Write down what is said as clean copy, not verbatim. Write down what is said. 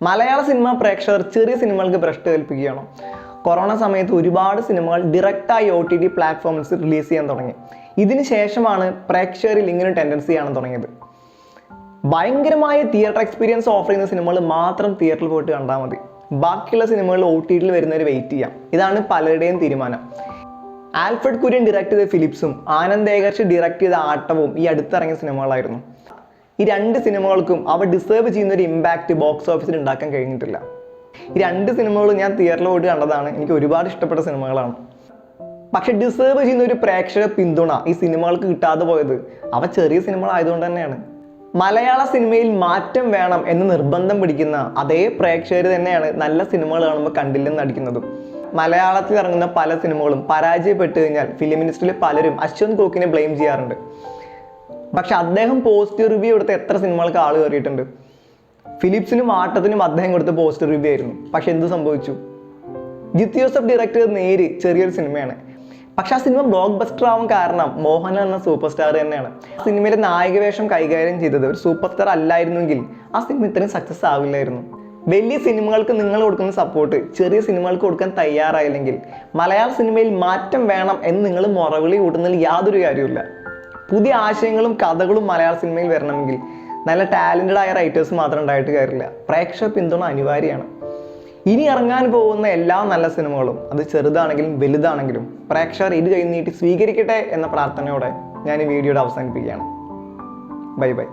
മലയാള cinema പ്രേക്ഷകർ ചെറിയ സിനിമകൾക്ക് ഭ്രഷ്ട് കൽപ്പിക്കുകയാണോ? കൊറോണ സമയത്ത് ഒരുപാട് സിനിമകൾ ഡയറക്റ്റായി OTT പ്ലാറ്റ്ഫോംസിൽ റിലീസ് ചെയ്യാൻ തുടങ്ങി. ഇതിന് ശേഷമാണ് പ്രേക്ഷകരിൽ ഇങ്ങനെ ടെൻഡൻസി കാണാൻ തുടങ്ങിയത്. ഭയങ്കരമായ തിയേറ്റർ എക്സ്പീരിയൻസ് ഓഫർ ചെയ്യുന്ന സിനിമകൾ മാത്രം തിയേറ്ററിൽ പോയിട്ട് കണ്ടാൽ മതി. ബാക്കിയുള്ള സിനിമകൾ OTTയിൽ വരുന്നവർ വെയിറ്റ് ചെയ്യാം. ഇതാണ് പലരുടെയും തീരുമാനം. ആൽഫ്രഡ് കുര്യൻ ഡയറക്ട് ചെയ്ത ഫിലിപ്സും ആനന്ദ് ഏകർഷ് ഡയറക്ട് ചെയ്ത ആട്ടവും ഈ അടുത്തിറങ്ങിയ സിനിമകളായിരുന്നു. ഈ രണ്ട് സിനിമകൾക്കും അവ ഡിസേർവ് ചെയ്യുന്ന ഒരു ഇമ്പാക്റ്റ് ബോക്സ് ഓഫീസിൽ ഉണ്ടാക്കാൻ കഴിഞ്ഞിട്ടില്ല. ഈ രണ്ട് സിനിമകളും ഞാൻ തിയേറ്ററിൽ പോയിട്ട് കണ്ടതാണ്. എനിക്ക് ഒരുപാട് ഇഷ്ടപ്പെട്ട സിനിമകളാണ്. പക്ഷെ ഡിസേർവ് ചെയ്യുന്ന ഒരു പ്രേക്ഷക പിന്തുണ ഈ സിനിമകൾക്ക് കിട്ടാതെ പോയത് അവ ചെറിയ സിനിമകളായതുകൊണ്ട് തന്നെയാണ്. മലയാള സിനിമയിൽ മാറ്റം വേണം എന്ന് നിർബന്ധം പിടിക്കുന്ന അതേ പ്രേക്ഷകർ തന്നെയാണ് നല്ല സിനിമകൾ കാണുമ്പോൾ കണ്ടില്ലെന്ന് അടിക്കുന്നതും. മലയാളത്തിൽ ഇറങ്ങുന്ന പല സിനിമകളും പരാജയപ്പെട്ടു കഴിഞ്ഞാൽ ഫിലിം ഇൻഡസ്ട്രിയിൽ പലരും അശ്വന്ത് കോക്കിനെ ബ്ലെയിം ചെയ്യാറുണ്ട്. പക്ഷെ അദ്ദേഹം പോസിറ്റീവ് റിവ്യൂ കൊടുത്ത എത്ര സിനിമകൾക്ക് ആൾ കയറിയിട്ടുണ്ട്. ഫിലിപ്സിനും ആട്ടത്തിനും അദ്ദേഹം കൊടുത്ത പോസിറ്റീവ് റിവ്യൂ ആയിരുന്നു. പക്ഷെ എന്ത് സംഭവിച്ചു? ജിത്ത് ജോസഫ് ഡയറക്ട് ചെയ്ത നേര് ചെറിയൊരു സിനിമയാണ്. പക്ഷെ ആ സിനിമ ബ്ലോക്ക് ബസ്റ്റർ ആവാൻ കാരണം മോഹൻലാൽ എന്ന സൂപ്പർ സ്റ്റാർ തന്നെയാണ്. സിനിമയിലെ നായകവേഷം കൈകാര്യം ചെയ്തത് ഒരു സൂപ്പർ സ്റ്റാർ അല്ലായിരുന്നെങ്കിൽ ആ സിനിമ ഇത്രയും സക്സസ് ആവില്ലായിരുന്നു. വലിയ സിനിമകൾക്ക് നിങ്ങൾ കൊടുക്കുന്ന സപ്പോർട്ട് ചെറിയ സിനിമകൾക്ക് കൊടുക്കാൻ തയ്യാറായില്ലെങ്കിൽ മലയാള സിനിമയിൽ മാറ്റം വേണം എന്ന് നിങ്ങൾ മുറവിളി കൂട്ടുന്നതിൽ യാതൊരു കാര്യമില്ല. പുതിയ ആശയങ്ങളും കഥകളും മലയാള സിനിമയിൽ വരണമെങ്കിൽ നല്ല ടാലൻറ്റഡ് ആയ റൈറ്റേഴ്സ് മാത്രം ഉണ്ടായിട്ട് കാര്യമില്ല. പ്രേക്ഷക പിന്തുണ അനിവാര്യമാണ്. ഇനി ഇറങ്ങാൻ പോകുന്ന എല്ലാ നല്ല സിനിമകളും അത് ചെറുതാണെങ്കിലും വലുതാണെങ്കിലും പ്രേക്ഷകർ ഇത് കൈ നീട്ടി സ്വീകരിക്കട്ടെ എന്ന പ്രാർത്ഥനയോടെ ഞാൻ ഈ വീഡിയോയുടെ അവസാനിപ്പിക്കുകയാണ്. Bye bye.